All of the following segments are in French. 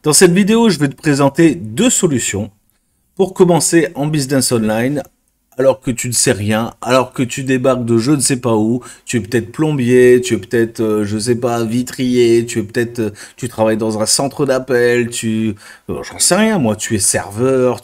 Dans cette vidéo, je vais te présenter deux solutions pour commencer en business online alors que tu ne sais rien, alors que tu débarques de je ne sais pas où, tu es peut-être plombier, tu es peut-être, je sais pas, vitrier, tu es peut-être, tu travailles dans un centre d'appel, j'en sais rien moi, tu es serveur,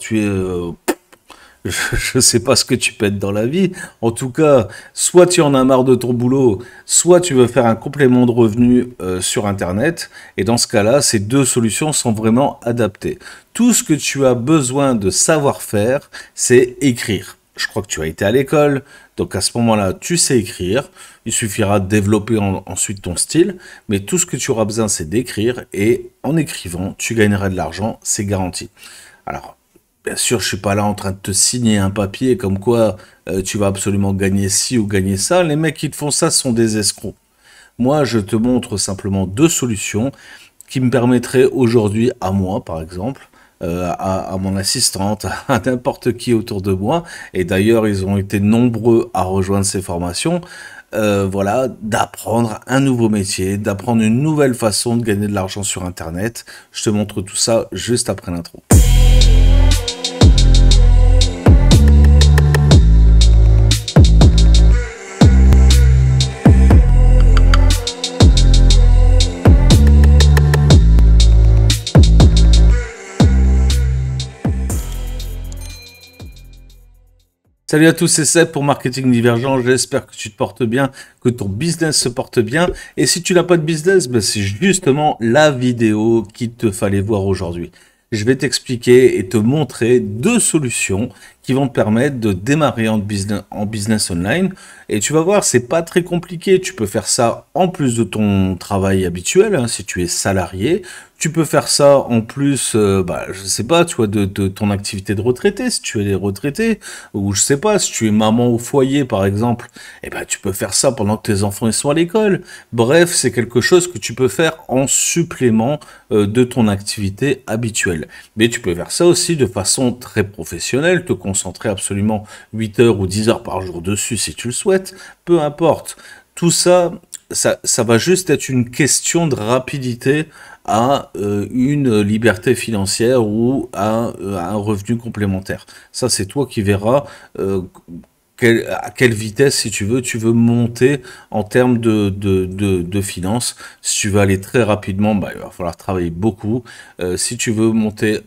je sais pas ce que tu peux être dans la vie. En tout cas, soit tu en as marre de ton boulot, soit tu veux faire un complément de revenu sur Internet. Et dans ce cas-là, ces deux solutions sont vraiment adaptées. Tout ce que tu as besoin de savoir faire, c'est écrire. Je crois que tu as été à l'école, donc à ce moment-là, tu sais écrire. Il suffira de développer ensuite ton style, mais tout ce que tu auras besoin, c'est d'écrire. Et en écrivant, tu gagneras de l'argent, c'est garanti. Alors, bien sûr, je suis pas là en train de te signer un papier comme quoi tu vas absolument gagner ci ou gagner ça. Les mecs qui te font ça sont des escrocs. Moi, je te montre simplement deux solutions qui me permettraient aujourd'hui à moi, par exemple, à mon assistante, à n'importe qui autour de moi, et d'ailleurs, ils ont été nombreux à rejoindre ces formations, voilà, d'apprendre un nouveau métier, d'apprendre une nouvelle façon de gagner de l'argent sur Internet. Je te montre tout ça juste après l'intro. Salut à tous, c'est Seb pour Marketing Divergent. J'espère que tu te portes bien, que ton business se porte bien. Et si tu n'as pas de business, ben c'est justement la vidéo qu'il te fallait voir aujourd'hui. Je vais t'expliquer et te montrer deux solutions qui vont te permettre de démarrer en business online. Et tu vas voir, c'est pas très compliqué. Tu peux faire ça en plus de ton travail habituel, hein, si tu es salarié. Tu peux faire ça en plus, je sais pas, tu vois, de ton activité de retraité, si tu es retraité, ou je sais pas, si tu es maman au foyer, par exemple, eh ben, tu peux faire ça pendant que tes enfants ils sont à l'école. Bref, c'est quelque chose que tu peux faire en supplément de ton activité habituelle. Mais tu peux faire ça aussi de façon très professionnelle, te concentrer absolument 8 heures ou 10 heures par jour dessus si tu le souhaites, peu importe. Tout ça, ça va juste être une question de rapidité à une liberté financière ou à un revenu complémentaire. Ça, c'est toi qui verras à quelle vitesse, si tu veux monter en termes de finances. Si tu veux aller très rapidement, il va falloir travailler beaucoup. Si tu veux monter,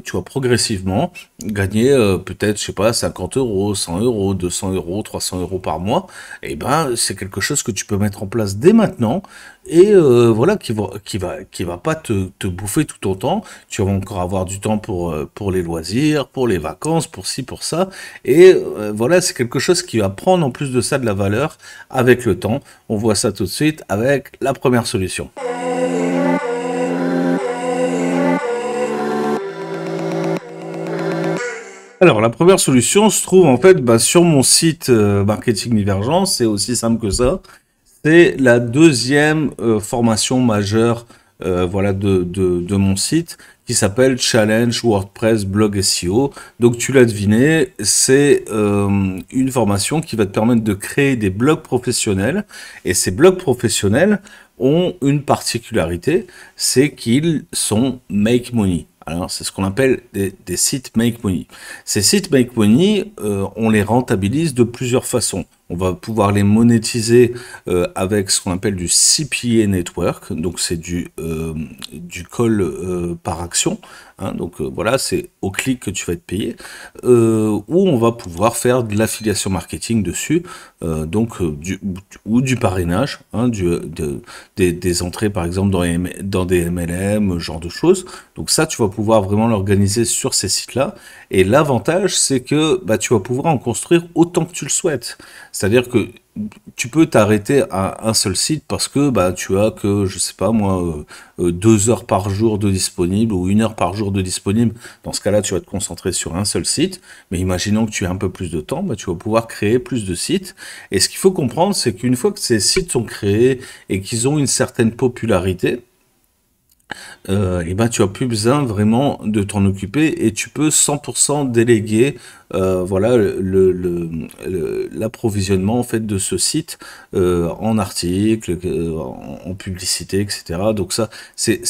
tu vois, progressivement, gagner peut-être, je sais pas, 50 euros, 100 euros, 200 euros, 300 euros par mois, et ben, c'est quelque chose que tu peux mettre en place dès maintenant et voilà, qui va pas te bouffer tout ton temps. Tu vas encore avoir du temps pour les loisirs, pour les vacances, pour ci, pour ça. Et voilà, c'est quelque chose qui va prendre en plus de ça de la valeur avec le temps. On voit ça tout de suite avec la première solution. Alors, la première solution se trouve en fait sur mon site Marketing Divergent. C'est aussi simple que ça. C'est la deuxième formation majeure voilà, de mon site qui s'appelle Challenge WordPress Blog SEO. Donc tu l'as deviné, c'est une formation qui va te permettre de créer des blogs professionnels. Et ces blogs professionnels ont une particularité, c'est qu'ils sont make money. Alors, c'est ce qu'on appelle des sites make money. Ces sites make money, on les rentabilise de plusieurs façons. On va pouvoir les monétiser avec ce qu'on appelle du CPA Network. Donc, c'est du call par action. Hein, donc, voilà, c'est au clic que tu vas être payé. Ou on va pouvoir faire de l'affiliation marketing dessus. Ou du parrainage, hein, des entrées, par exemple, dans des MLM, genre de choses. Donc, ça, tu vas pouvoir vraiment l'organiser sur ces sites-là. Et l'avantage, c'est que tu vas pouvoir en construire autant que tu le souhaites. C'est-à-dire que tu peux t'arrêter à un seul site parce que tu as que, je sais pas moi, 2 heures par jour de disponible ou 1 heure par jour de disponible. Dans ce cas-là, tu vas te concentrer sur un seul site. Mais imaginons que tu aies un peu plus de temps, tu vas pouvoir créer plus de sites. Et ce qu'il faut comprendre, c'est qu'une fois que ces sites sont créés et qu'ils ont une certaine popularité, et ben tu as plus besoin vraiment de t'en occuper et tu peux 100% déléguer voilà l'approvisionnement en fait de ce site en articles, en publicité, etc. Donc ça c'est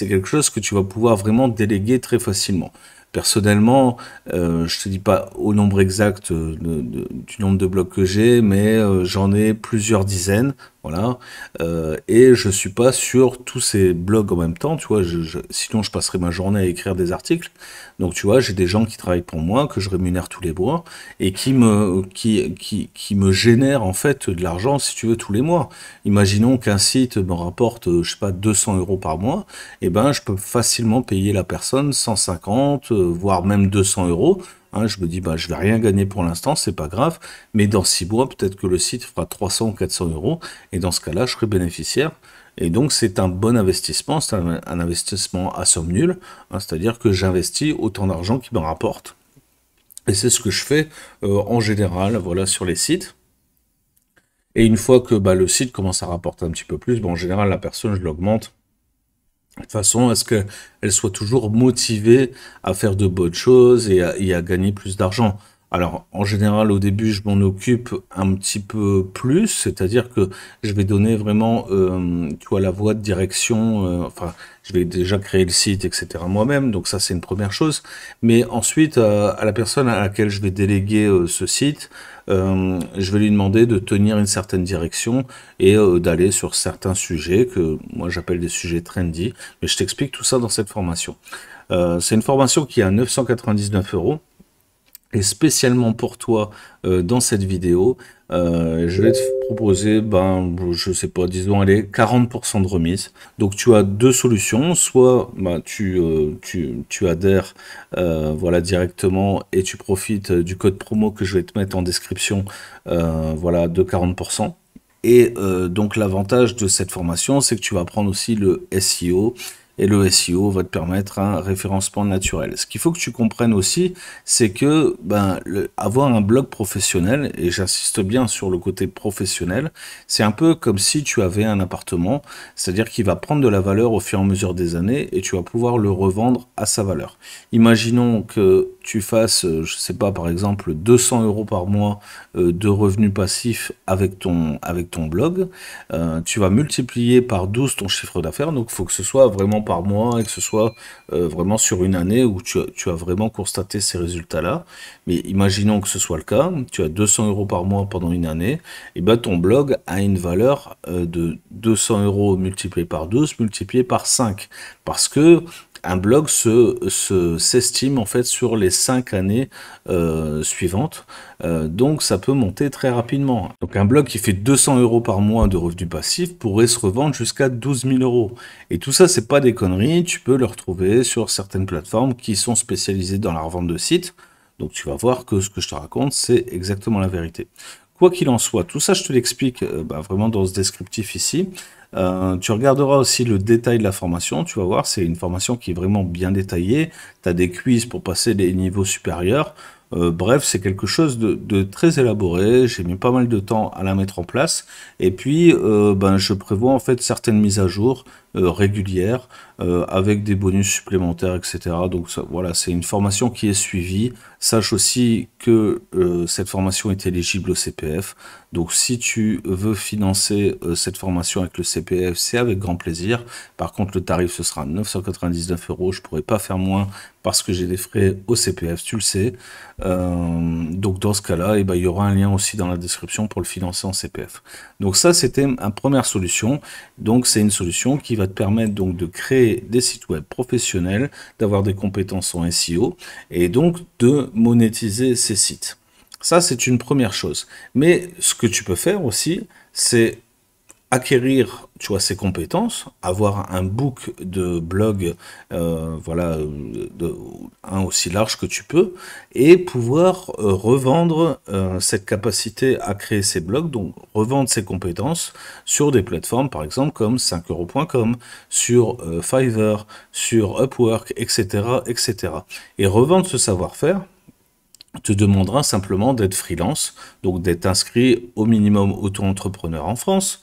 quelque chose que tu vas pouvoir vraiment déléguer très facilement. Personnellement, je te dis pas au nombre exact du nombre de blogs que j'ai, mais j'en ai plusieurs dizaines, voilà. Et je suis pas sur tous ces blogs en même temps, tu vois. Sinon, je passerais ma journée à écrire des articles. Donc, tu vois, j'ai des gens qui travaillent pour moi, que je rémunère tous les mois, et qui me génèrent en fait de l'argent, si tu veux, tous les mois. Imaginons qu'un site me rapporte, je sais pas, 200 euros par mois, et ben, je peux facilement payer la personne 150, voire même 200 euros. Hein, je me dis, bah, je vais rien gagner pour l'instant, c'est pas grave, mais dans 6 mois, peut-être que le site fera 300 ou 400 euros, et dans ce cas-là, je serai bénéficiaire. Et donc, c'est un bon investissement, c'est un investissement à somme nulle, hein, c'est-à-dire que j'investis autant d'argent qui me rapporte. Et c'est ce que je fais en général, voilà, sur les sites. Et une fois que bah, le site commence à rapporter un petit peu plus, bon, en général, la personne, je l'augmente de façon à ce qu'elle soit toujours motivée à faire de bonnes choses et à gagner plus d'argent. Alors, en général, au début, je m'en occupe un petit peu plus, c'est-à-dire que je vais donner vraiment, tu vois, la voie de direction, enfin, je vais déjà créer le site, etc. moi-même, donc ça, c'est une première chose. Mais ensuite, à la personne à laquelle je vais déléguer ce site, je vais lui demander de tenir une certaine direction et d'aller sur certains sujets que moi j'appelle des sujets trendy. Mais je t'explique tout ça dans cette formation. C'est une formation qui est à 999 euros. Et spécialement pour toi, dans cette vidéo, je vais te proposer, ben, je sais pas, disons, allez, 40% de remise. Donc tu as deux solutions, soit bah, tu adhères voilà, directement et tu profites du code promo que je vais te mettre en description, voilà, de 40%. Et donc l'avantage de cette formation, c'est que tu vas apprendre aussi le SEO. Et le SEO va te permettre un référencement naturel. Ce qu'il faut que tu comprennes aussi, c'est que ben, avoir un blog professionnel, et j'insiste bien sur le côté professionnel, c'est un peu comme si tu avais un appartement, c'est-à-dire qu'il va prendre de la valeur au fur et à mesure des années et tu vas pouvoir le revendre à sa valeur. Imaginons que tu fasses, je sais pas, par exemple, 200 euros par mois de revenus passifs avec ton blog, tu vas multiplier par 12 ton chiffre d'affaires, donc il faut que ce soit vraiment par mois et que ce soit vraiment sur une année où tu as vraiment constaté ces résultats-là. Mais imaginons que ce soit le cas, tu as 200 euros par mois pendant une année, et ben ton blog a une valeur de 200 euros multiplié par 12, multiplié par 5. Parce que un blog s'estime en fait sur les 5 années suivantes. Donc ça peut monter très rapidement. Donc un blog qui fait 200 euros par mois de revenus passifs pourrait se revendre jusqu'à 12 000 euros. Et tout ça, c'est pas des conneries. Tu peux le retrouver sur certaines plateformes qui sont spécialisées dans la revente de sites. Donc tu vas voir que ce que je te raconte, c'est exactement la vérité. Quoi qu'il en soit, tout ça, je te l'explique bah, vraiment dans ce descriptif ici. Tu regarderas aussi le détail de la formation, tu vas voir, c'est une formation qui est vraiment bien détaillée, tu as des quiz pour passer les niveaux supérieurs, bref, c'est quelque chose de très élaboré, j'ai mis pas mal de temps à la mettre en place, et puis ben, je prévois en fait certaines mises à jour régulières, avec des bonus supplémentaires, etc. Donc ça, voilà, c'est une formation qui est suivie. Sache aussi que cette formation est éligible au CPF. Donc si tu veux financer cette formation avec le CPF, c'est avec grand plaisir. Par contre, le tarif, ce sera 999 euros. Je ne pourrai pas faire moins parce que j'ai des frais au CPF, tu le sais. Donc dans ce cas-là, eh ben, il y aura un lien aussi dans la description pour le financer en CPF. Donc ça, c'était une première solution. Donc c'est une solution qui va te permettre donc de créer des sites web professionnels, d'avoir des compétences en SEO et donc de monétiser ces sites. Ça, c'est une première chose. Mais ce que tu peux faire aussi, c'est acquérir, tu vois, ces compétences, avoir un book de blog, voilà, un aussi large que tu peux, et pouvoir revendre cette capacité à créer ces blogs, donc revendre ces compétences sur des plateformes, par exemple, comme 5euros.com, sur Fiverr, sur Upwork, etc., etc. Et revendre ce savoir-faire te demandera simplement d'être freelance, donc d'être inscrit au minimum auto-entrepreneur en France.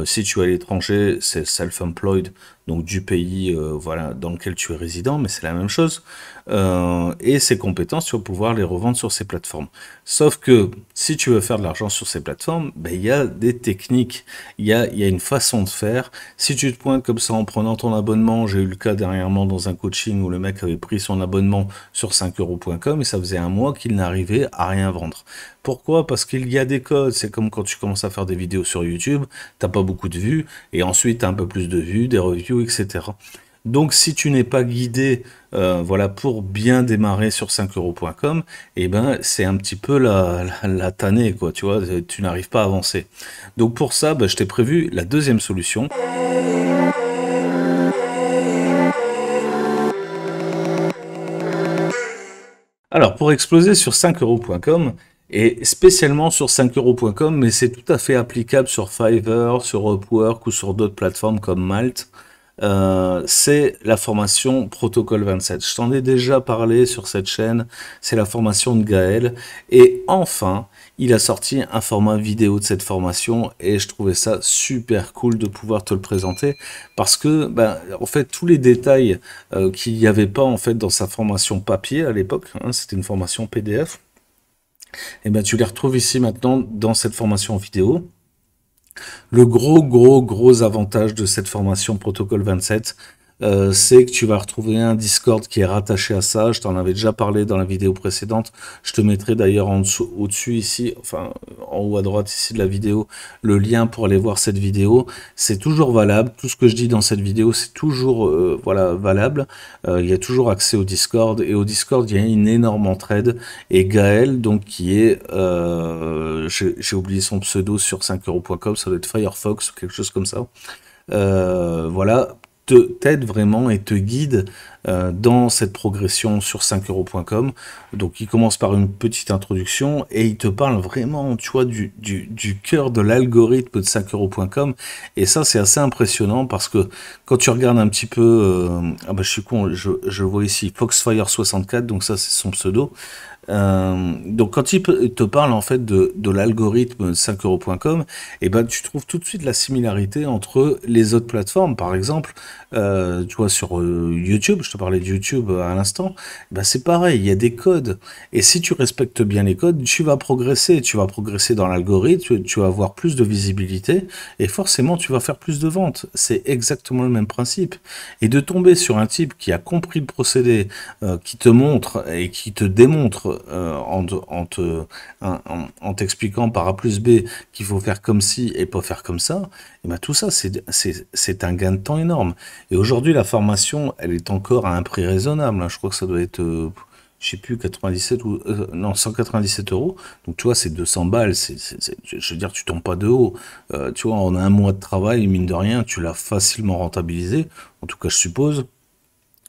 Si tu es à l'étranger, c'est self-employed, donc du pays voilà, dans lequel tu es résident, mais c'est la même chose. Et ces compétences, tu vas pouvoir les revendre sur ces plateformes. Sauf que si tu veux faire de l'argent sur ces plateformes, ben, il y a des techniques, il y a une façon de faire. Si tu te pointes comme ça en prenant ton abonnement, j'ai eu le cas dernièrement dans un coaching où le mec avait pris son abonnement sur 5euros.com et ça faisait un mois qu'il n'arrivait à rien vendre. Pourquoi? Parce qu'il y a des codes. C'est comme quand tu commences à faire des vidéos sur YouTube, t'as pas beaucoup de vues, et ensuite t'as un peu plus de vues, des reviews, etc. Donc si tu n'es pas guidé voilà, pour bien démarrer sur 5euros.com, eh ben, c'est un petit peu la tannée, quoi, tu vois, tu n'arrives pas à avancer. Donc pour ça, ben, je t'ai prévu la deuxième solution. Alors, pour exploser sur 5euros.com, et spécialement sur 5euros.com, mais c'est tout à fait applicable sur Fiverr, sur Upwork ou sur d'autres plateformes comme Malt, c'est la formation Protocole 27. Je t'en ai déjà parlé sur cette chaîne, c'est la formation de Gaël. Et enfin, il a sorti un format vidéo de cette formation et je trouvais ça super cool de pouvoir te le présenter parce que, ben, en fait, tous les détails qu'il n'y avait pas en fait dans sa formation papier à l'époque, hein, c'était une formation PDF, et ben, tu les retrouves ici maintenant dans cette formation vidéo. Le gros avantage de cette formation Protocole 27, c'est que tu vas retrouver un Discord qui est rattaché à ça. Je t'en avais déjà parlé dans la vidéo précédente. Je te mettrai d'ailleurs en dessous, au-dessus ici, enfin en haut à droite ici de la vidéo, le lien pour aller voir cette vidéo. C'est toujours valable. Tout ce que je dis dans cette vidéo, c'est toujours voilà, valable. Il y a toujours accès au Discord. Et au Discord, il y a une énorme entraide. Et Gaël, donc qui est, j'ai oublié son pseudo sur 5euros.com, ça doit être Firefox ou quelque chose comme ça. Voilà, t'aide vraiment et te guide dans cette progression sur 5euros.com. Donc il commence par une petite introduction et il te parle vraiment, tu vois, du cœur de l'algorithme de 5euros.com. Et ça, c'est assez impressionnant parce que quand tu regardes un petit peu, ah bah je suis con, je vois ici Foxfire64, donc ça c'est son pseudo. Donc quand il te parle en fait de l'algorithme 5euros.com, et ben tu trouves tout de suite la similarité entre les autres plateformes. Par exemple, tu vois sur YouTube, je te parlais de YouTube à l'instant, ben c'est pareil, il y a des codes. Et si tu respectes bien les codes, tu vas progresser dans l'algorithme, tu vas avoir plus de visibilité et forcément tu vas faire plus de ventes. C'est exactement le même principe. Et de tomber sur un type qui a compris le procédé, qui te montre et qui te démontre en t'expliquant par A plus B qu'il faut faire comme ci et pas faire comme ça, et ben tout ça, c'est un gain de temps énorme. Et aujourd'hui, la formation, elle est encore à un prix raisonnable, hein. Je crois que ça doit être, je sais plus, 97 ou non, 197 euros. Donc tu vois, c'est 200 balles. Je veux dire, tu tombes pas de haut. Tu vois, en un mois de travail, mine de rien, tu l'as facilement rentabilisé. En tout cas, je suppose.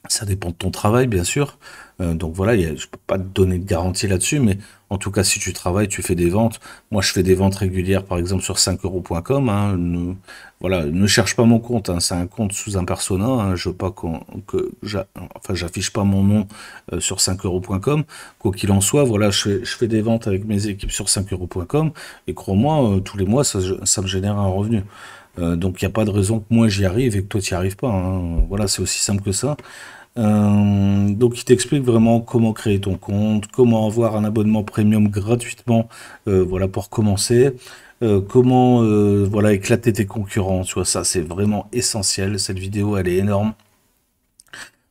Ça dépend de ton travail, bien sûr. Donc voilà, je peux pas te donner de garantie là-dessus, mais en tout cas, si tu travailles, tu fais des ventes. Moi, je fais des ventes régulières, par exemple, sur 5euros.com. Hein, voilà, ne cherche pas mon compte. Hein, c'est un compte sous un persona. Hein, je veux pas enfin, j'affiche pas mon nom sur 5euros.com. Quoi qu'il en soit, voilà, je fais des ventes avec mes équipes sur 5euros.com. Et crois-moi, tous les mois, ça me génère un revenu. Donc il n'y a pas de raison que moi j'y arrive et que toi tu n'y arrives pas. Hein. Voilà, c'est aussi simple que ça. Donc il t'explique vraiment comment créer ton compte, comment avoir un abonnement premium gratuitement, voilà pour commencer, comment voilà éclater tes concurrents. Tu vois, ça c'est vraiment essentiel. Cette vidéo elle est énorme.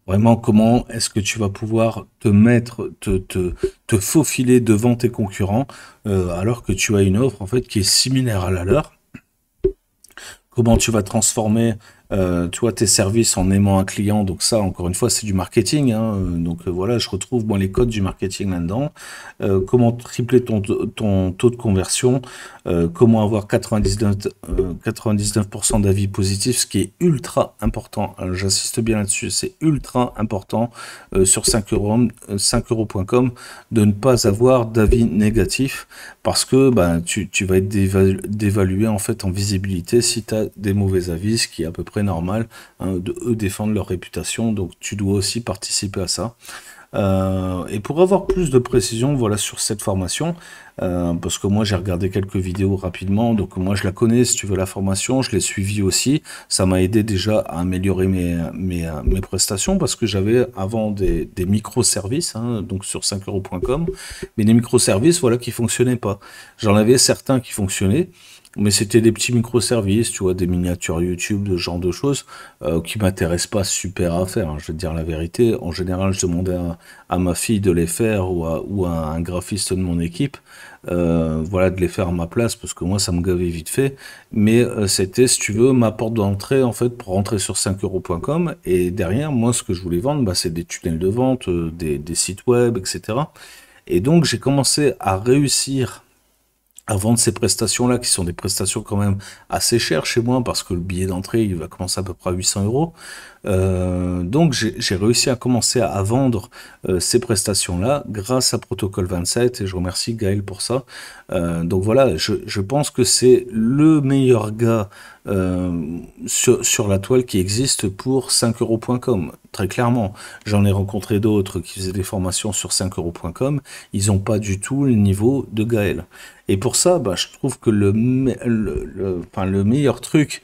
Vraiment, comment est-ce que tu vas pouvoir te mettre, te faufiler devant tes concurrents alors que tu as une offre en fait qui est similaire à la leur. Comment tu vas transformer tu vois, tes services en aimant un client. Donc ça, encore une fois, c'est du marketing. Hein. Donc voilà, je retrouve moi les codes du marketing là-dedans. Comment tripler ton taux de conversion. Comment avoir 99% d'avis positifs, ce qui est ultra important. J'insiste bien là-dessus, c'est ultra important sur 5euros.com de ne pas avoir d'avis négatifs parce que ben, tu vas être dévalué en fait en visibilité si tu as des mauvais avis, ce qui est à peu près normal, hein, eux défendent leur réputation, donc tu dois aussi participer à ça. Et pour avoir plus de précision, voilà, sur cette formation, parce que moi j'ai regardé quelques vidéos rapidement, donc moi je la connais, si tu veux, la formation, je l'ai suivie aussi. Ça m'a aidé déjà à améliorer mes prestations, parce que j'avais avant des microservices, hein, donc sur 5euros.com, mais des microservices, voilà, qui fonctionnaient pas. J'en avais certains qui fonctionnaient, mais c'était des petits microservices, tu vois, des miniatures YouTube, de ce genre de choses, qui m'intéressent pas super à faire, hein, je vais te dire la vérité. En général, je demandais à ma fille de les faire ou à un graphiste de mon équipe, voilà, de les faire à ma place, parce que moi, ça me gavait vite fait. Mais c'était, si tu veux, ma porte d'entrée, en fait, pour rentrer sur 5euros.com. Et derrière, moi, ce que je voulais vendre, bah, c'est des tunnels de vente, des sites web, etc. Et donc, j'ai commencé à réussir à vendre ces prestations-là, qui sont des prestations quand même assez chères chez moi, parce que le billet d'entrée, il va commencer à peu près à 800 euros. Donc j'ai réussi à commencer à vendre ces prestations-là grâce à Protocole 27, et je remercie Gaël pour ça. Donc voilà, je pense que c'est le meilleur gars sur la toile qui existe pour 5euros.com. Très clairement, j'en ai rencontré d'autres qui faisaient des formations sur 5euros.com, ils n'ont pas du tout le niveau de Gaël. Et pour ça, bah, je trouve que enfin, le meilleur truc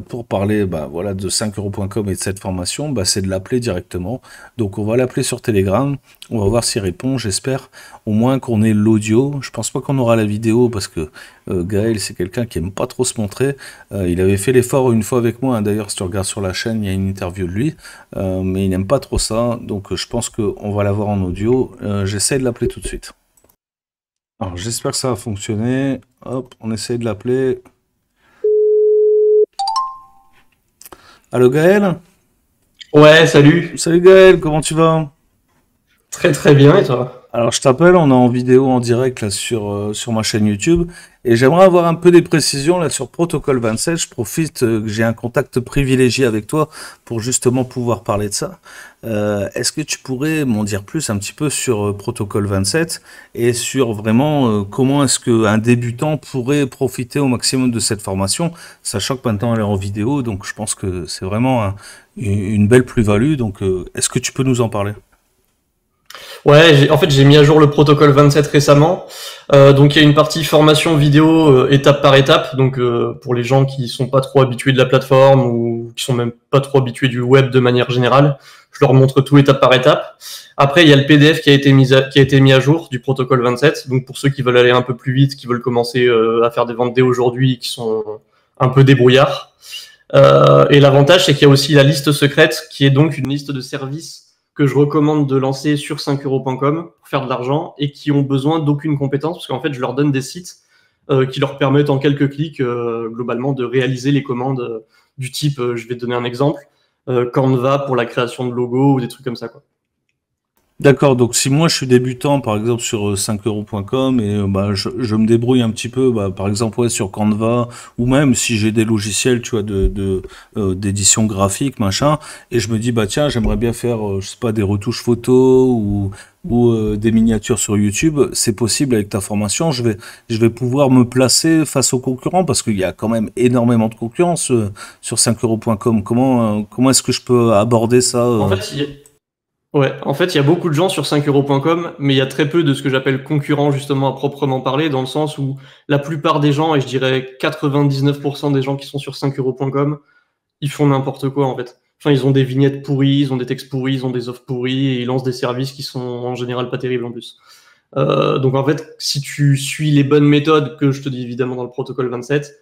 pour parler, bah, voilà, de 5euros.com et de cette formation, bah, c'est de l'appeler directement. Donc on va l'appeler sur Telegram, on va voir s'il répond, j'espère au moins qu'on ait l'audio. Je pense pas qu'on aura la vidéo, parce que Gaël, c'est quelqu'un qui aime pas trop se montrer. Il avait fait l'effort une fois avec moi, hein. D'ailleurs, si tu regardes sur la chaîne, il y a une interview de lui, mais il n'aime pas trop ça, donc je pense qu'on va l'avoir en audio. J'essaie de l'appeler tout de suite. Alors j'espère que ça va fonctionner. Hop, on essaie de l'appeler. Allô Gaël? Ouais, salut. Salut Gaël, comment tu vas? Très très bien, et toi? Alors je t'appelle, on est en vidéo en direct là sur ma chaîne YouTube, et j'aimerais avoir un peu des précisions là sur Protocole 27. Je profite que j'ai un contact privilégié avec toi pour justement pouvoir parler de ça. Est-ce que tu pourrais m'en dire plus un petit peu sur Protocole 27, et sur vraiment comment est-ce qu'un débutant pourrait profiter au maximum de cette formation, sachant que maintenant elle est en vidéo, donc je pense que c'est vraiment une belle plus-value. Donc est-ce que tu peux nous en parler? Ouais, en fait j'ai mis à jour le protocole 27 récemment. Donc il y a une partie formation vidéo étape par étape. Donc pour les gens qui sont pas trop habitués de la plateforme ou qui sont même pas trop habitués du web de manière générale, je leur montre tout étape par étape. Après il y a le PDF qui a été mis à jour du protocole 27. Donc pour ceux qui veulent aller un peu plus vite, qui veulent commencer à faire des ventes dès aujourd'hui, qui sont un peu débrouillards. Et l'avantage, c'est qu'il y a aussi la liste secrète, qui est donc une liste de services que je recommande de lancer sur 5euros.com pour faire de l'argent, et qui ont besoin d'aucune compétence, parce qu'en fait, je leur donne des sites qui leur permettent en quelques clics, globalement, de réaliser les commandes du type, je vais te donner un exemple, Canva pour la création de logos ou des trucs comme ça, quoi. D'accord, donc si moi je suis débutant par exemple sur 5euros.com, et bah, je me débrouille un petit peu, bah, par exemple, ouais, sur Canva, ou même si j'ai des logiciels, tu vois, d'édition graphique, machin, et je me dis, bah tiens, j'aimerais bien faire, je sais pas, des retouches photos, ou des miniatures sur YouTube, c'est possible avec ta formation. Je vais pouvoir me placer face aux concurrents, parce qu'il y a quand même énormément de concurrence sur 5euros.com. Comment est-ce que je peux aborder ça En fait, ouais, en fait, il y a beaucoup de gens sur 5euros.com, mais il y a très peu de ce que j'appelle concurrents, justement, à proprement parler, dans le sens où la plupart des gens, et je dirais 99% des gens qui sont sur 5euros.com, ils font n'importe quoi, en fait. Enfin, ils ont des vignettes pourries, ils ont des textes pourris, ils ont des offres pourries, et ils lancent des services qui sont en général pas terribles en plus. Donc en fait, si tu suis les bonnes méthodes que je te dis évidemment dans le protocole 27,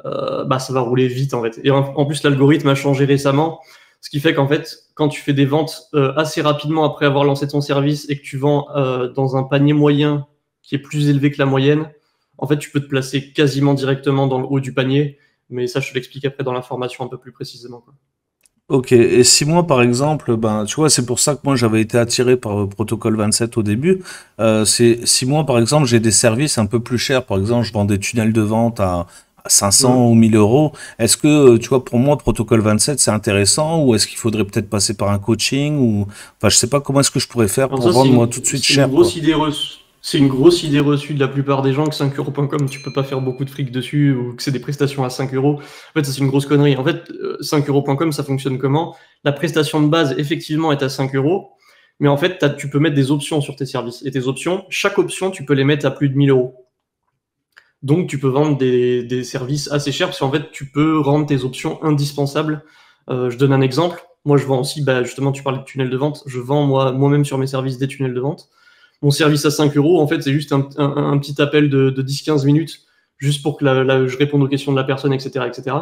bah ça va rouler vite en fait. Et en plus, l'algorithme a changé récemment, ce qui fait qu'en fait, quand tu fais des ventes assez rapidement après avoir lancé ton service, et que tu vends dans un panier moyen qui est plus élevé que la moyenne, en fait, tu peux te placer quasiment directement dans le haut du panier. Mais ça, je te l'explique après dans la formation un peu plus précisément, quoi. Ok, et si moi par exemple, ben tu vois, c'est pour ça que moi j'avais été attiré par Protocole 27 au début. C'est si moi par exemple j'ai des services un peu plus chers, par exemple je vends des tunnels de vente à 500 Mm. ou 1000 euros, est-ce que tu vois, pour moi Protocole 27 c'est intéressant, ou est-ce qu'il faudrait peut-être passer par un coaching, ou enfin je sais pas comment est-ce que je pourrais faire Alors pour ça, vendre moi tout de suite c'est une cher, quoi. grosse idée reçue. C'est une grosse idée reçue de la plupart des gens que 5euros.com, tu peux pas faire beaucoup de fric dessus, ou que c'est des prestations à 5 euros. En fait, ça, c'est une grosse connerie. En fait, 5euros.com, ça fonctionne comment? La prestation de base, effectivement, est à 5 euros. Mais en fait, tu peux mettre des options sur tes services. Et tes options, chaque option, tu peux les mettre à plus de 1000 euros. Donc, tu peux vendre des services assez chers parce qu'en fait, tu peux rendre tes options indispensables. Je donne un exemple. Moi, je vends aussi, justement, tu parlais de tunnels de vente. Je vends moi-même sur mes services des tunnels de vente. Mon service à 5 euros, en fait, c'est juste un petit appel de 10-15 minutes, juste pour que je réponde aux questions de la personne, etc., etc.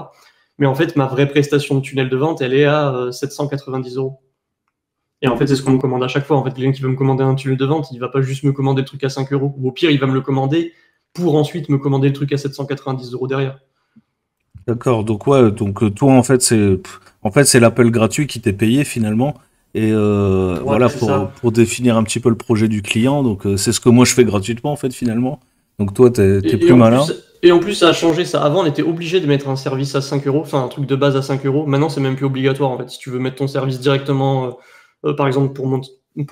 Mais en fait, ma vraie prestation de tunnel de vente, elle est à 790 euros. Et en fait, c'est ce qu'on me commande à chaque fois. En fait, quelqu'un qui veut me commander un tunnel de vente, il va pas juste me commander le truc à 5 euros. Ou au pire, il va me le commander pour ensuite me commander le truc à 790 euros derrière. D'accord. Donc ouais, donc toi en fait c'est l'appel gratuit qui t'est payé finalement. Et Ouais, voilà c'est ça. pour définir un petit peu le projet du client. Donc c'est ce que moi je fais gratuitement en fait finalement. Donc toi t'es Et, plus et en malin. plus, et en plus, ça a changé ça. Avant, on était obligé de mettre un service à 5 euros, enfin un truc de base à 5 euros. Maintenant, c'est même plus obligatoire en fait. Si tu veux mettre ton service directement, par exemple pour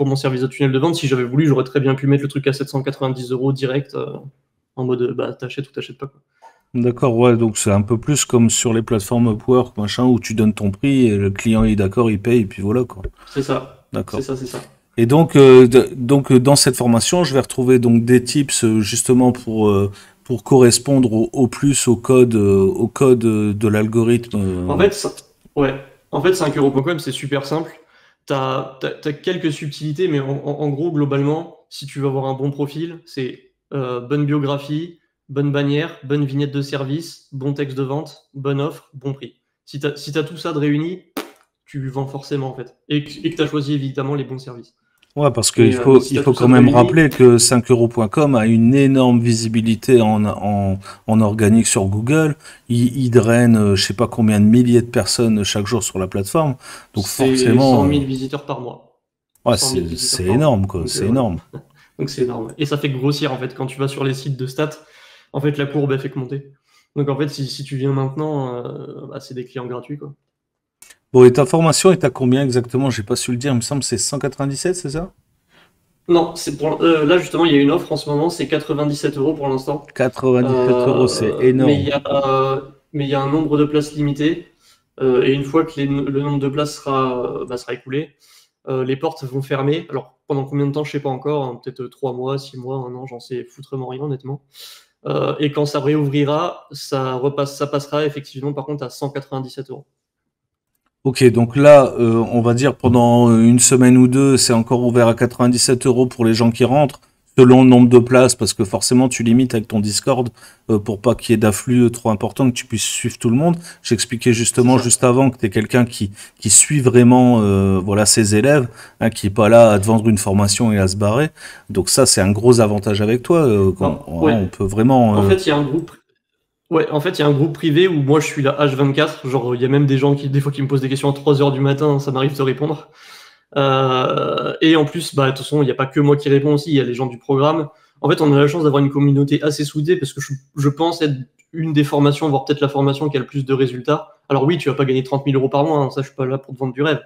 mon service de tunnel de vente, si j'avais voulu, j'aurais très bien pu mettre le truc à 790 euros direct, en mode t'achètes ou t'achètes pas, quoi. D'accord, ouais, donc c'est un peu plus comme sur les plateformes Upwork, machin, où tu donnes ton prix et le client est d'accord, il paye, et puis voilà, quoi. C'est ça. C'est D'accord. ça, c'est ça. Et donc, dans cette formation, je vais retrouver donc des tips justement pour correspondre au plus au code de l'algorithme. En fait, ouais. En fait, 5euros.com, c'est super simple. T'as quelques subtilités, mais en gros, globalement, si tu veux avoir un bon profil, c'est bonne biographie, bonne bannière, bonne vignette de service, bon texte de vente, bonne offre, bon prix. Si t'as tout ça de réuni, tu vends forcément, en fait. Et que tu as choisi évidemment les bons services. Ouais, parce qu'il Mais faut, si il tu as faut tout ça quand de même réuni, rappeler que 5euros.com a une énorme visibilité en organique sur Google. Il draine, je sais pas combien de milliers de personnes chaque jour sur la plateforme. Donc c'est 100 forcément, 000 visiteurs par mois. ouais, 100 000 visiteurs c'est par mois. énorme, quoi. Donc C'est voilà. énorme. Donc c'est énorme. Et ça fait que grossir en fait. Quand tu vas sur les sites de stats, en fait la courbe elle fait que monter. Donc en fait si tu viens maintenant, c'est des clients gratuits quoi. Bon, et ta formation est à combien exactement? J'ai pas su le dire. Il me semble que c'est 197, c'est ça? Non, là justement il y a une offre en ce moment, c'est 97 euros pour l'instant. 97 euros, c'est Mais énorme. il y a un nombre de places limité. Et une fois que le nombre de places sera écoulé, les portes vont fermer. Alors pendant combien de temps, je sais pas encore, hein, peut-être 3 mois, 6 mois, un an, j'en sais foutrement rien honnêtement. Et quand ça réouvrira, ça passera effectivement par contre à 197 euros. Ok, donc là, on va dire pendant une semaine ou deux, c'est encore ouvert à 97 euros pour les gens qui rentrent, selon le nombre de places, parce que forcément, tu limites avec ton Discord pour pas qu'il y ait d'afflux trop important, que tu puisses suivre tout le monde. J'expliquais C'est justement ça. juste avant que tu es quelqu'un qui suit vraiment voilà, ses élèves, hein, qui est pas là à te vendre une formation et à se barrer. Donc ça, c'est un gros avantage avec toi. Ouais. On peut vraiment... En fait, il y a un groupe. Ouais, en fait, il y a un groupe privé où moi je suis là H24. Genre, il y a même des gens des fois qui me posent des questions à 3 heures du matin, ça m'arrive de répondre. Et en plus, de toute façon, il n'y a pas que moi qui réponds aussi, il y a les gens du programme. En fait, on a la chance d'avoir une communauté assez soudée parce que je pense être une des formations, voire peut-être la formation qui a le plus de résultats. Alors oui, tu vas pas gagner 30 000 euros par mois, hein, ça je suis pas là pour te vendre du rêve.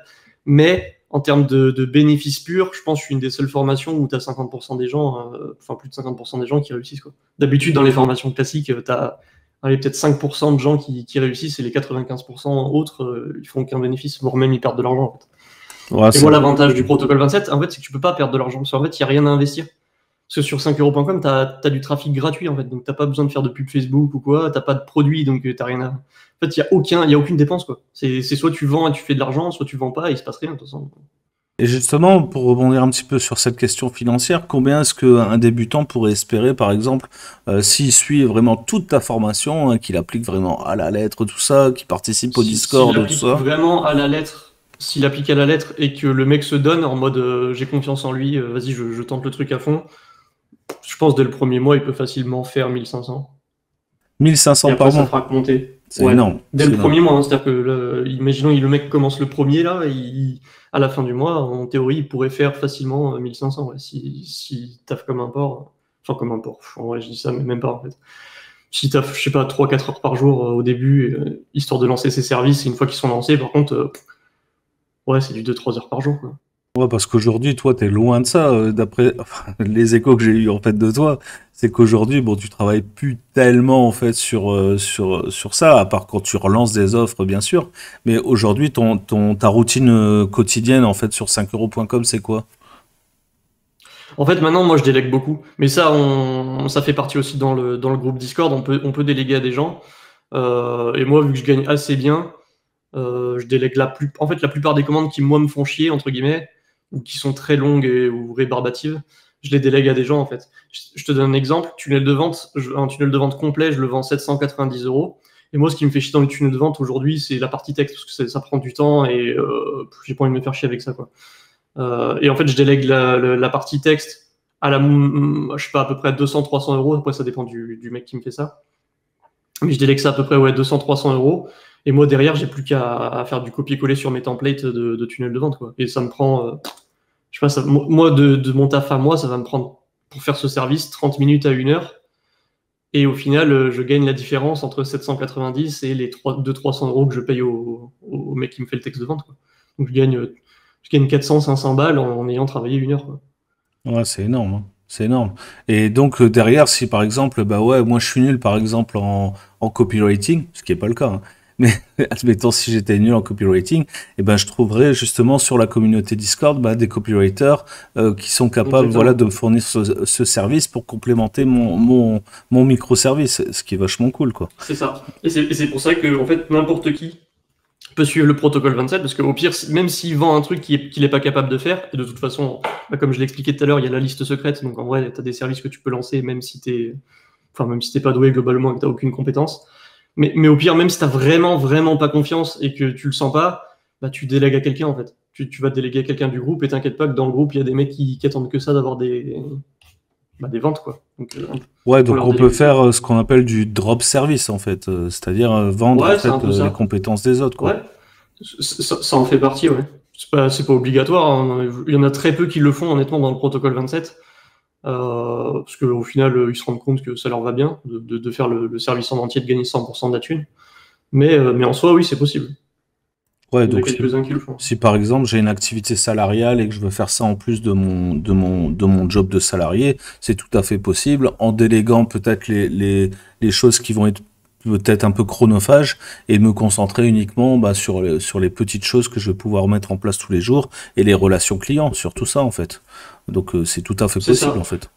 Mais en termes de bénéfices purs, je pense que je suis une des seules formations où tu as 50% des gens, enfin plus de 50% des gens qui réussissent, quoi. D'habitude, dans les formations classiques, tu as peut-être 5% de gens qui réussissent et les 95% autres, ils font aucun bénéfice, voire même ils perdent de l'argent, en fait. ouais, Et moi, l'avantage du protocole 27, en fait, c'est que tu peux pas perdre de l'argent. Parce qu'en fait, il n'y a rien à investir. Parce que sur 5euros.com, tu as du trafic gratuit, en fait. Donc, tu n'as pas besoin de faire de pub Facebook ou quoi. Tu n'as pas de produit, donc tu n'as rien à. En fait, il y a aucune dépense, quoi. C'est soit tu vends et tu fais de l'argent, soit tu vends pas et il se passe rien, de toute façon. Et justement, pour rebondir un petit peu sur cette question financière, combien est-ce qu'un débutant pourrait espérer, par exemple, s'il suit vraiment toute ta formation, hein, qu'il applique vraiment à la lettre tout ça, qu'il participe au S'il Discord, tout applique ça? vraiment à la lettre, s'il applique à la lettre et que le mec se donne en mode j'ai confiance en lui, vas-y, je tente le truc à fond, je pense dès le premier mois, il peut facilement faire 1500. Et 1500 après, par ça mois. fera que monter. C'est Ouais. énorme, Dès c'est le énorme. premier mois, hein, c'est-à-dire que imaginons le mec commence le premier là, à la fin du mois, en théorie, il pourrait faire facilement 1500 ouais, si taffe comme un porc. Enfin, comme un porc. En vrai, je dis ça, mais même pas en fait. Si taffe, je sais pas, 3-4 heures par jour au début, histoire de lancer ses services, et une fois qu'ils sont lancés, par contre, ouais, c'est du 2-3 heures par jour, quoi. Ouais, parce qu'aujourd'hui, toi, t'es loin de ça, d'après enfin, les échos que j'ai eu en fait de toi, c'est qu'aujourd'hui, bon, tu travailles plus tellement en fait sur ça, à part quand tu relances des offres, bien sûr. Mais aujourd'hui, ta routine quotidienne en fait sur 5euros.com, c'est quoi? En fait, maintenant, moi, je délègue beaucoup. Mais ça, ça fait partie aussi dans le groupe Discord. On peut déléguer à des gens. Et moi, vu que je gagne assez bien, je délègue en fait, la plupart des commandes qui, moi, me font chier, entre guillemets, ou qui sont très longues ou rébarbatives, je les délègue à des gens, en fait. Je te donne un exemple. Un tunnel de vente complet, je le vends 790 euros. Et moi, ce qui me fait chier dans le tunnel de vente aujourd'hui, c'est la partie texte, parce que ça prend du temps et j'ai pas envie de me faire chier avec ça, quoi. Et en fait, je délègue la partie texte je sais pas, à peu près 200-300 euros. Après, ça dépend du mec qui me fait ça. Mais je délègue ça à peu près, ouais, 200-300 euros. Et moi, derrière, j'ai plus qu'à faire du copier-coller sur mes templates de tunnel de vente, quoi. Et ça me prend, je sais pas, moi, de mon taf à moi, ça va me prendre, pour faire ce service, 30 minutes à 1 heure. Et au final, je gagne la différence entre 790 et les 200-300 euros que je paye au mec qui me fait le texte de vente, quoi. Donc, je gagne 400-500 balles en ayant travaillé 1 heure, quoi. Ouais, c'est énorme, hein. C'est énorme. Et donc derrière, si par exemple, bah ouais, moi je suis nul par exemple en copywriting, ce qui est pas le cas, hein, mais admettons si j'étais nul en copywriting, et ben je trouverais justement sur la communauté Discord bah, des copywriters qui sont capables, voilà, Exactement. de me fournir ce service pour complémenter mon microservice, ce qui est vachement cool, quoi. C'est ça. Et c'est pour ça que, en fait, n'importe qui peut suivre le protocole 27, parce qu'au pire, même s'il vend un truc qu'il n'est pas capable de faire, et de toute façon, bah, comme je l'ai expliqué tout à l'heure, il y a la liste secrète, donc en vrai, tu as des services que tu peux lancer, même si t'es pas doué globalement et que tu n'as aucune compétence. Mais au pire, même si tu n'as vraiment, vraiment pas confiance et que tu le sens pas, bah, tu délègues à quelqu'un, en fait. Tu vas déléguer à quelqu'un du groupe, et t'inquiète pas que dans le groupe, il y a des mecs qui attendent que ça d'avoir des ventes, quoi. Donc, Ouais, on donc leur on peut délègue ça. faire ce qu'on appelle du drop service en fait, c'est-à-dire vendre en Ouais, c'est un fait peu les ça. compétences des autres, quoi. Ouais, ça en fait partie, ouais. C'est pas obligatoire, hein. Il y en a très peu qui le font, honnêtement, dans le protocole 27. Parce qu'au final, ils se rendent compte que ça leur va bien de faire le service en entier, de gagner 100% de la thune. Mais en soi, oui, c'est possible. Ouais, Il y en a donc quelques-uns qui le font. si par exemple j'ai une activité salariale et que je veux faire ça en plus de mon job de salarié, c'est tout à fait possible en déléguant peut-être les choses qui vont être peut-être un peu chronophages et me concentrer uniquement bah, sur les petites choses que je vais pouvoir mettre en place tous les jours et les relations clients, sur tout ça en fait. Donc c'est tout à fait C'est possible en ça. fait.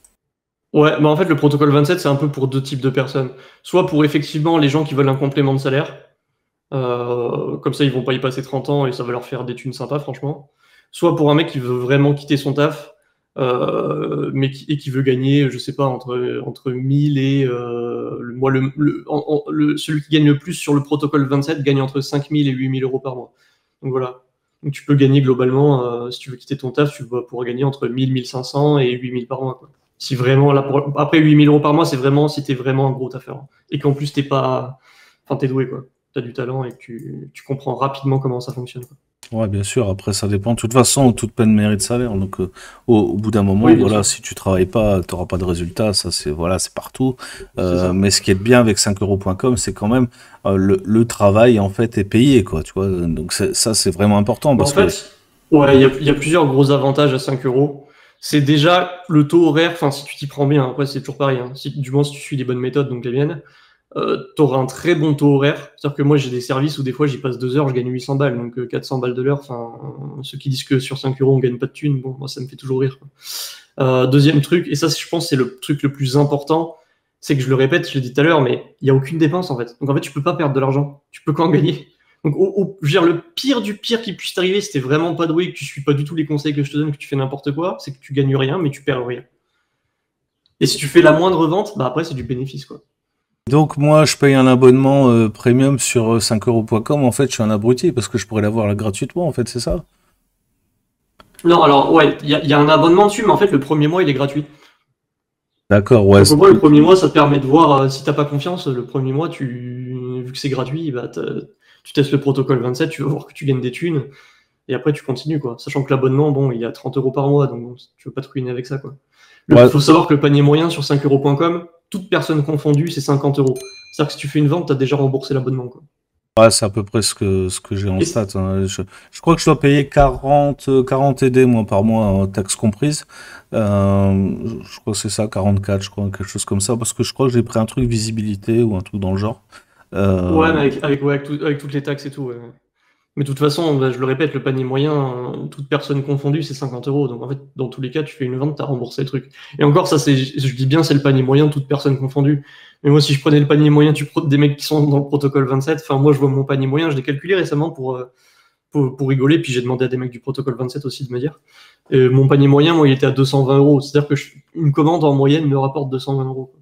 Ouais, bah en fait, le protocole 27, c'est un peu pour deux types de personnes. Soit pour effectivement les gens qui veulent un complément de salaire. Comme ça, ils vont pas y passer 30 ans et ça va leur faire des thunes sympas, franchement. Soit pour un mec qui veut vraiment quitter son taf, et qui veut gagner, je sais pas, entre 1000 et moi, celui qui gagne le plus sur le protocole 27 gagne entre 5000 et 8000 euros par mois. Donc voilà. Donc tu peux gagner globalement, si tu veux quitter ton taf, tu vas pouvoir gagner entre 1000, 1500 et 8000 par mois, quoi. Si vraiment, après 8000 euros par mois, c'est vraiment si t'es vraiment un gros taffeur, hein. Et qu'en plus t'es doué, quoi. T'as du talent et que tu comprends rapidement comment ça fonctionne, quoi. Ouais, bien sûr. Après, ça dépend. De toute façon, toute peine mérite salaire. Donc, au bout d'un moment, Oui, bien voilà, sûr. si tu travailles pas, tu n'auras pas de résultat. Ça, c'est voilà, c'est partout. C'est ça. Mais ce qui est bien avec 5euros.com, c'est quand même le travail en fait est payé, quoi. Tu vois. Donc ça, c'est vraiment important Bah, en parce que fait, ouais, il y a plusieurs gros avantages à 5 euros. C'est déjà le taux horaire, enfin, si tu t'y prends bien, après, c'est toujours pareil, hein. Du moins, si tu suis les bonnes méthodes, donc les miennes, tu auras un très bon taux horaire. C'est-à-dire que moi, j'ai des services où des fois, j'y passe 2 heures, je gagne 800 balles, donc 400 balles de l'heure. Enfin, ceux qui disent que sur 5 euros, on gagne pas de thunes, bon, moi, ça me fait toujours rire, quoi. Deuxième truc, et ça, je pense, c'est le truc le plus important, c'est que je le répète, je l'ai dit tout à l'heure, mais il n'y a aucune dépense, en fait. Donc, en fait, tu peux pas perdre de l'argent. Tu peux qu'en gagner. Donc, je veux dire, le pire du pire qui puisse t'arriver, si t'es vraiment pas doué, que tu suis pas du tout les conseils que je te donne, que tu fais n'importe quoi, c'est que tu gagnes rien, mais tu perds rien. Et si tu fais la moindre vente, bah après, c'est du bénéfice, quoi. donc moi, je paye un abonnement premium sur 5euros.com. En fait, je suis un abruti parce que je pourrais l'avoir là gratuitement. En fait, c'est ça. Non, alors, ouais, il y a un abonnement dessus, mais en fait, le premier mois, il est gratuit. D'accord. Ouais. Donc, au moins, le premier mois, ça te permet de voir, si t'as pas confiance, le premier mois, vu que c'est gratuit, bah, tu testes le protocole 27, tu vas voir que tu gagnes des thunes, et après, tu continues, quoi. Sachant que l'abonnement, bon, il y a 30 euros par mois, donc bon, tu veux pas te ruiner avec ça, quoi. Ouais. Faut savoir que le panier moyen sur 5euros.com, toute personne confondue, c'est 50 euros. C'est-à-dire que si tu fais une vente, tu as déjà remboursé l'abonnement, quoi. Ouais, c'est à peu près ce que j'ai en Et stats, hein. Je crois que je dois payer 40 TD moi par mois, taxes comprises. Je crois que c'est ça, 44, je crois, quelque chose comme ça, parce que je crois que j'ai pris un truc visibilité ou un truc dans le genre. ouais, Euh, mais avec toutes les taxes et tout, ouais. Mais de toute façon, bah, je le répète, le panier moyen, toute personne confondue, c'est 50 euros. Donc en fait, dans tous les cas, tu fais une vente, tu as remboursé le truc. Et encore, ça, je dis bien, c'est le panier moyen, toute personne confondue. Mais moi, si je prenais le panier moyen des mecs qui sont dans le protocole 27, enfin, moi, je vois mon panier moyen, je l'ai calculé récemment pour rigoler, puis j'ai demandé à des mecs du protocole 27 aussi de me dire. Et mon panier moyen, moi, il était à 220 euros. C'est-à-dire que une commande en moyenne me rapporte 220 euros.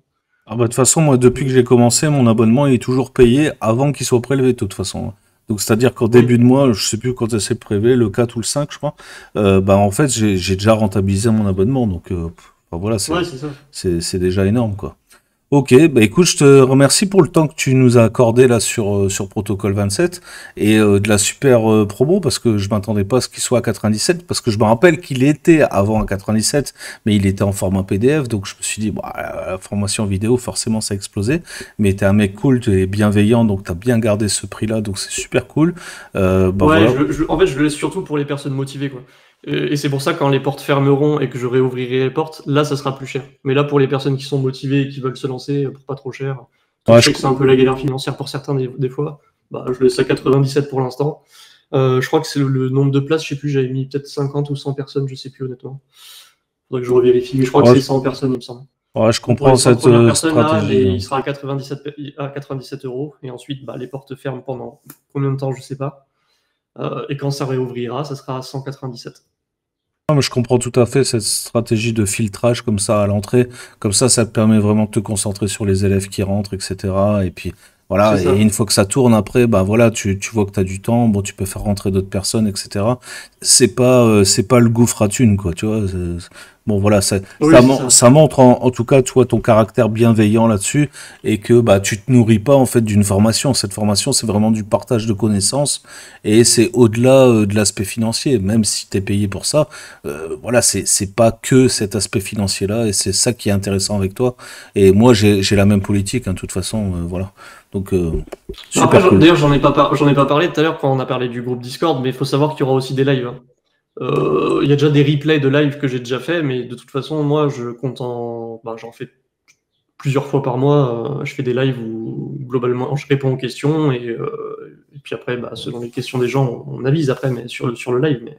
Ah bah, de toute façon, moi, depuis que j'ai commencé, mon abonnement il est toujours payé avant qu'il soit prélevé, de toute façon. Donc, c'est-à-dire qu'au Oui, début de mois, je sais plus quand c'est prélevé, le 4 ou le 5, je crois, bah, en fait, j'ai déjà rentabilisé mon abonnement. Donc, enfin, voilà, ouais, c'est ça. c'est déjà énorme, quoi. Ok, bah écoute, je te remercie pour le temps que tu nous as accordé là sur Protocol 27 et de la super promo parce que je m'attendais pas à ce qu'il soit à 97 parce que je me rappelle qu'il était avant à 97 mais il était en format PDF donc je me suis dit bah, la formation vidéo forcément ça a explosé mais t'es un mec cool, t'es bienveillant donc t'as bien gardé ce prix là donc c'est super cool. Bah Ouais, voilà. en fait, je le laisse surtout pour les personnes motivées, quoi. Et c'est pour ça, quand les portes fermeront et que je réouvrirai les portes, là, ça sera plus cher. Mais là, pour les personnes qui sont motivées et qui veulent se lancer pour pas trop cher, je Ouais, sais que c'est un peu la galère financière pour certains des fois, bah, je laisse à 97 pour l'instant. Je crois que c'est le nombre de places, je sais plus, j'avais mis peut-être 50 ou 100 personnes, je sais plus honnêtement. Faudrait que je revérifie, mais je crois que ouais, c'est 100 personnes, il me semble. ouais, je Donc pour comprends les 100 cette premières personnes, là, stratégie. il sera à 97 euros. Et ensuite, bah, les portes ferment pendant combien de temps, je sais pas. Et quand ça réouvrira, ça sera à 197. Non, mais je comprends tout à fait cette stratégie de filtrage comme ça à l'entrée. Comme ça te permet vraiment de te concentrer sur les élèves qui rentrent, etc. Et puis C'est voilà, et ça. une fois que ça tourne après, bah voilà, tu vois que tu as du temps, bon, tu peux faire rentrer d'autres personnes, etc. C'est pas le gouffre à thunes, quoi, tu vois. Bon, voilà, Oui, c'est ça. ça montre en tout cas, tu vois, ton caractère bienveillant là-dessus et que bah tu te nourris pas en fait d'une formation. Cette formation, c'est vraiment du partage de connaissances et c'est au-delà de l'aspect financier. Même si tu es payé pour ça, voilà, c'est pas que cet aspect financier-là, et c'est ça qui est intéressant avec toi. Et moi, j'ai la même politique, hein, de toute façon, voilà. Donc, Après, super cool. d'ailleurs, j'en ai pas parlé tout à l'heure quand on a parlé du groupe Discord, mais il faut savoir qu'il y aura aussi des lives, hein. Il y a déjà des replays de live que j'ai déjà fait, mais de toute façon, moi, bah, j'en fais plusieurs fois par mois. Je fais des lives où globalement je réponds aux questions et puis après, bah, selon les questions des gens, on avise après, mais sur le live. Mais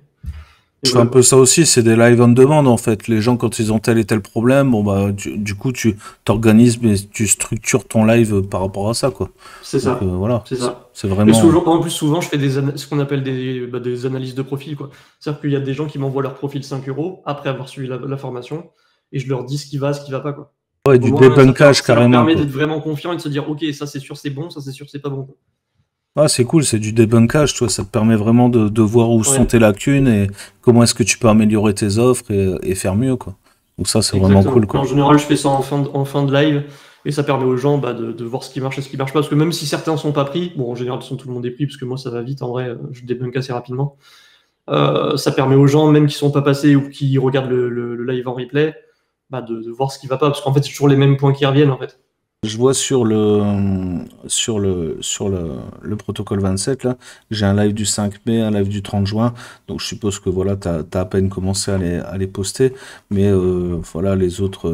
Je fais un voilà. peu ça aussi, c'est des live on demande en fait. Les gens, quand ils ont tel et tel problème, bon bah, du coup, tu t'organises, mais tu structures ton live par rapport à ça, quoi. C'est Donc, ça. voilà, C'est ça. c'est Et vraiment. souvent, en plus, souvent, je fais ce qu'on appelle des analyses de profil, quoi. C'est-à-dire qu'il y a des gens qui m'envoient leur profil 5 euros après avoir suivi la formation et je leur dis ce qui va pas, quoi. Ouais, Au du moins, débunkage ça leur carrément, permet quoi. d'être vraiment confiants et de se dire, OK, ça c'est sûr, c'est bon, ça c'est sûr, c'est pas bon, quoi. Ah, c'est cool, c'est du débunkage, toi. Ça te permet vraiment de voir où sont Ouais, tes lacunes et comment est-ce que tu peux améliorer tes offres et faire mieux, quoi. Donc ça, c'est vraiment cool, exactement. quoi. En général, je fais ça en fin de live et ça permet aux gens bah, de voir ce qui marche et ce qui marche pas. Parce que même si certains sont pas pris, bon, en général, tout le monde est pris parce que moi, ça va vite, en vrai, je débunk assez rapidement. Ça permet aux gens, même qui sont pas passés ou qui regardent le live en replay, bah, de voir ce qui va pas, parce qu'en fait, c'est toujours les mêmes points qui reviennent, en fait. Je vois sur le protocole 27 là, j'ai un live du 5 mai, un live du 30 juin. Donc je suppose que voilà, t'as à peine commencé à les poster, mais voilà, les autres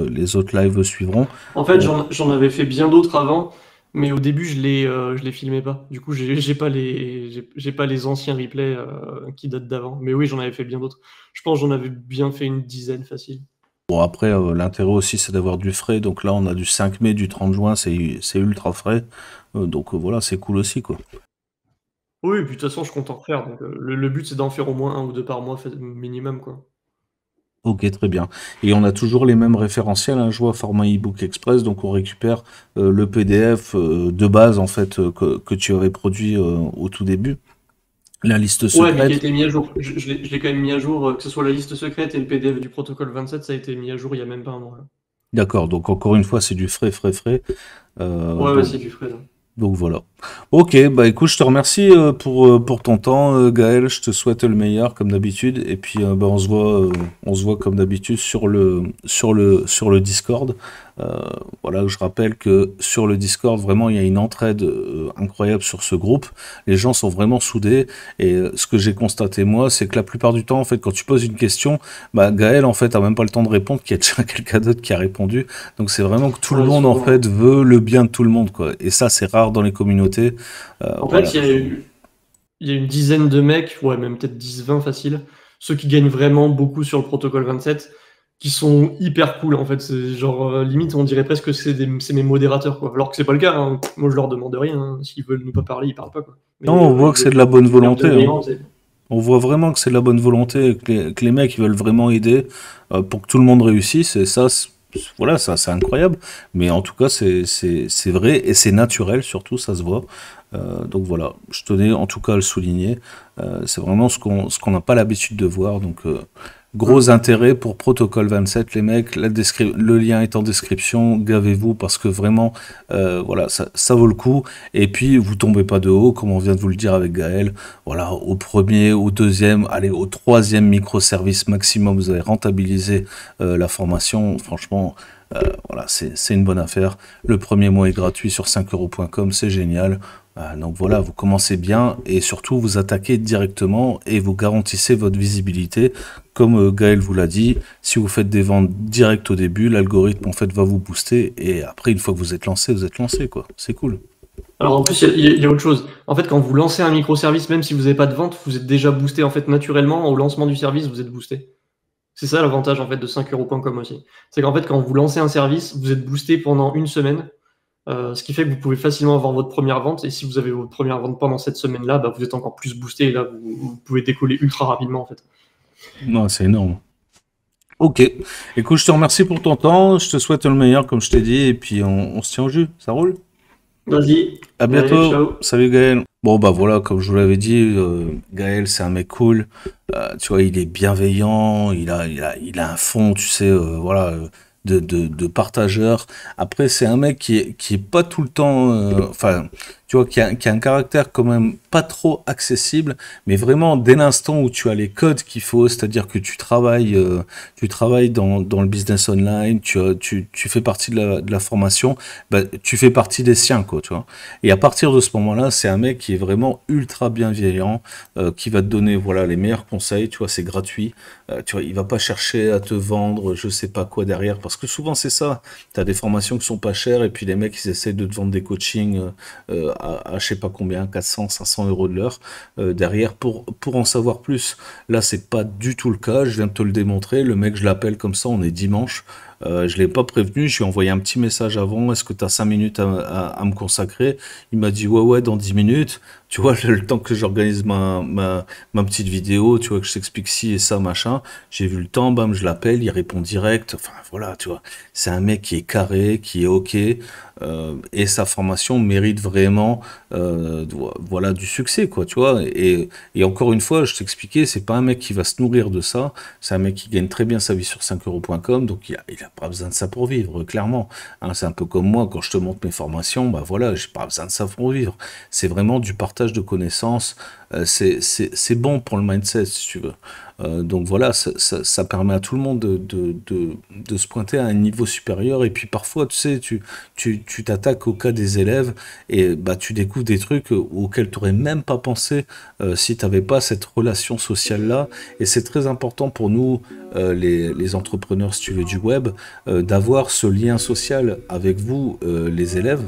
lives suivront. En fait, Euh, j'en avais fait bien d'autres avant, mais au début, je les filmais pas. Du coup, j'ai pas les anciens replays qui datent d'avant. Mais oui, j'en avais fait bien d'autres. Je pense que j'en avais bien fait une dizaine facile. bon après, l'intérêt aussi c'est d'avoir du frais. Donc là, on a du 5 mai, du 30 juin, c'est ultra frais. Donc voilà, c'est cool aussi, quoi. Oui, et puis de toute façon, je compte en refaire. Donc, le but, c'est d'en faire au moins un ou deux par mois minimum, quoi. Ok, très bien. Et on a toujours les mêmes référentiels, hein, je vois, format ebook express, donc on récupère le PDF de base en fait que tu avais produit au tout début, la liste Ouais, mais qui a secrète. été mis à jour. Je l'ai quand même mis à jour, que ce soit la liste secrète et le PDF du protocole 27, ça a été mis à jour il y a même pas un mois, là. D'accord, donc encore une fois, c'est du frais, frais, frais. Euh, Ouais, ouais, donc, c'est du frais, là. donc voilà. Ok, bah écoute, je te remercie pour ton temps, Gaël. Je te souhaite le meilleur comme d'habitude. Et puis bah, on se voit comme d'habitude sur le Discord. Euh, voilà, je rappelle que sur le Discord, vraiment, il y a une entraide incroyable sur ce groupe. Les gens sont vraiment soudés. Et ce que j'ai constaté moi, c'est que la plupart du temps, en fait, quand tu poses une question, bah Gaël, en fait, a même pas le temps de répondre, qu'il y a déjà quelqu'un d'autre qui a répondu. Donc c'est vraiment que tout le Ouais, monde, en souvent. fait, veut le bien de tout le monde, quoi. Et ça, c'est rare dans les communautés. En Voilà. fait, il y a eu, il y a une dizaine de mecs, ouais, même peut-être 10-20 facile, ceux qui gagnent vraiment beaucoup sur le protocole 27, qui sont hyper cool en fait. C'est genre, limite, on dirait presque que c'est mes modérateurs, quoi. Alors que c'est pas le cas, hein. Moi, je leur demande rien, hein. S'ils veulent nous pas parler, ils parlent pas, quoi. Non, Mais on voit que c'est de la bonne ils veulent volonté, hein. bienveillance, On voit vraiment que c'est de la bonne volonté, que les mecs ils veulent vraiment aider pour que tout le monde réussisse. Et ça, voilà, ça c'est incroyable. Mais en tout cas, c'est vrai et c'est naturel, surtout, ça se voit. Donc voilà, je tenais en tout cas à le souligner. C'est vraiment ce qu'on n'a pas l'habitude de voir. Donc gros intérêt pour Protocole 27, les mecs. Le lien est en description. Gavez-vous parce que vraiment, voilà, ça vaut le coup. Et puis, vous tombez pas de haut, comme on vient de vous le dire avec Gaël. Voilà, au premier, au deuxième, allez, au troisième microservice maximum, vous avez rentabilisé la formation. Franchement, voilà, c'est une bonne affaire. Le premier mois est gratuit sur 5euros.com, c'est génial. Donc voilà, vous commencez bien et surtout vous attaquez directement et vous garantissez votre visibilité. Comme Gaël vous l'a dit, si vous faites des ventes directes au début, l'algorithme en fait va vous booster et après une fois que vous êtes lancé quoi. C'est cool. Alors en plus, il y a autre chose. En fait, quand vous lancez un microservice, même si vous n'avez pas de vente, vous êtes déjà boosté en fait naturellement au lancement du service, vous êtes boosté. C'est ça l'avantage en fait de 5euros.com aussi. C'est qu'en fait, quand vous lancez un service, vous êtes boosté pendant une semaine, ce qui fait que vous pouvez facilement avoir votre première vente. Et si vous avez votre première vente pendant cette semaine-là, bah, vous êtes encore plus boosté. Et là, vous pouvez décoller ultra rapidement en fait. Non, c'est énorme. Ok. Écoute, je te remercie pour ton temps. Je te souhaite le meilleur, comme je t'ai dit. Et puis, on se tient au jus. Ça roule? Vas-y. À Allez, bientôt. ciao. Salut Gaël. Bon, bah voilà, comme je vous l'avais dit, Gaël, c'est un mec cool. Tu vois, il est bienveillant. Il a un fond, tu sais, voilà, de partageur. Après, c'est un mec qui est pas tout le temps, enfin, tu vois, qui a un caractère quand même pas trop accessible, mais vraiment dès l'instant où tu as les codes qu'il faut, c'est-à-dire que tu travailles dans le business online, tu fais partie de la formation, bah, tu fais partie des siens, quoi, tu vois. Et à partir de ce moment-là, c'est un mec qui est vraiment ultra bienveillant, qui va te donner, voilà, les meilleurs conseils, tu vois, c'est gratuit. Tu vois, il va pas chercher à te vendre, je sais pas quoi derrière, parce que souvent c'est ça. T'as des formations qui sont pas chères et puis les mecs ils essayent de te vendre des coachings à je sais pas combien, 400, 500 euros de l'heure derrière pour en savoir plus. Là, c'est pas du tout le cas. Je viens de te le démontrer. Le mec, je l'appelle comme ça. On est dimanche. Je l'ai pas prévenu. Je lui ai envoyé un petit message avant. Est-ce que tu as 5 minutes à me consacrer? Il m'a dit ouais, dans 10 minutes. Tu vois, le temps que j'organise ma petite vidéo, tu vois, que je t'explique ci et ça, machin. J'ai vu le temps, bam, je l'appelle, il répond direct. Enfin, voilà, tu vois. C'est un mec qui est carré, qui est OK. Et sa formation mérite vraiment voilà, du succès, quoi, tu vois. Et encore une fois, je t'expliquais, c'est pas un mec qui va se nourrir de ça. C'est un mec qui gagne très bien sa vie sur 5euros.com. Donc, il a pas besoin de ça pour vivre, clairement. Hein, c'est un peu comme moi, quand je te montre mes formations, bah voilà, j'ai pas besoin de ça pour vivre. C'est vraiment du partage de connaissances. C'est bon pour le mindset, si tu veux. Donc voilà, ça permet à tout le monde de se pointer à un niveau supérieur. Et puis parfois, tu sais, tu t'attaques au cas des élèves et bah, tu découvres des trucs auxquels tu n'aurais même pas pensé si tu n'avais pas cette relation sociale-là. Et c'est très important pour nous, les entrepreneurs, si tu veux, du web, d'avoir ce lien social avec vous, les élèves.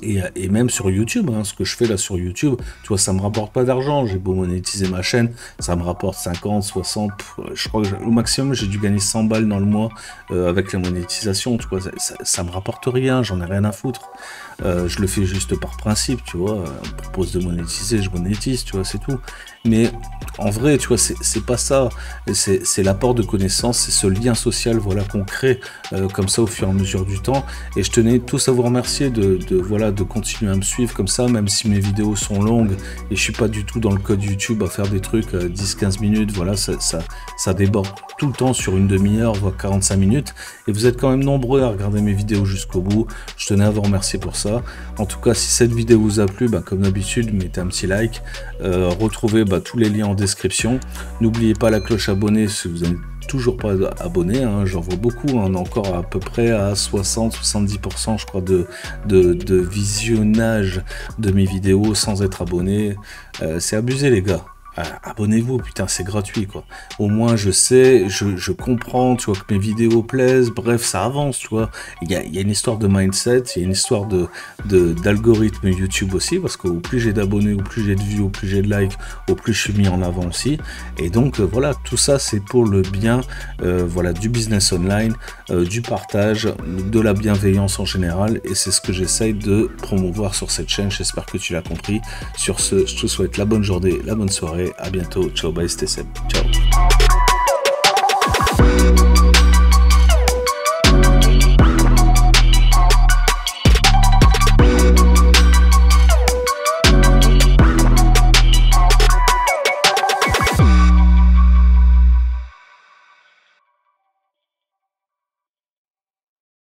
Et même sur YouTube, hein, ce que je fais là sur YouTube, tu vois, ça me rapporte pas d'argent. J'ai beau monétiser ma chaîne, ça me rapporte 50, 60, je crois que au maximum j'ai dû gagner 100 balles dans le mois avec la monétisation, tu vois, ça me rapporte rien, j'en ai rien à foutre. Je le fais juste par principe, tu vois, on me propose de monétiser, je monétise, tu vois, c'est tout. Mais en vrai, tu vois, c'est pas ça, c'est l'apport de connaissances, c'est ce lien social, voilà, qu'on crée comme ça au fur et à mesure du temps. Et je tenais tous à vous remercier voilà, de continuer à me suivre comme ça, même si mes vidéos sont longues et je suis pas du tout dans le code YouTube à faire des trucs 10-15 minutes, voilà, ça déborde tout le temps sur une demi-heure, voire 45 minutes. Et vous êtes quand même nombreux à regarder mes vidéos jusqu'au bout. Je tenais à vous remercier pour ça. En tout cas, si cette vidéo vous a plu, bah, comme d'habitude, mettez un petit like. Retrouvez tous les liens en description. N'oubliez pas la cloche abonnée si vous n'êtes toujours pas abonné, hein. J'en vois beaucoup, hein. On est encore à peu près à 60-70% je crois de visionnage de mes vidéos sans être abonné. C'est abusé les gars. abonnez-vous, putain, c'est gratuit, quoi. Au moins, je sais, je comprends, tu vois, que mes vidéos plaisent, bref, ça avance, tu vois. Il y a une histoire de mindset, il y a une histoire d'algorithme YouTube aussi, parce qu'au plus j'ai d'abonnés, au plus j'ai de vues, au plus j'ai de likes, au plus je suis mis en avant aussi. Et donc, voilà, tout ça, c'est pour le bien, voilà, du business online, du partage, de la bienveillance en général, et c'est ce que j'essaye de promouvoir sur cette chaîne. J'espère que tu l'as compris. Sur ce, je te souhaite la bonne journée, la bonne soirée, à bientôt, ciao, bye, c'était Seb, ciao.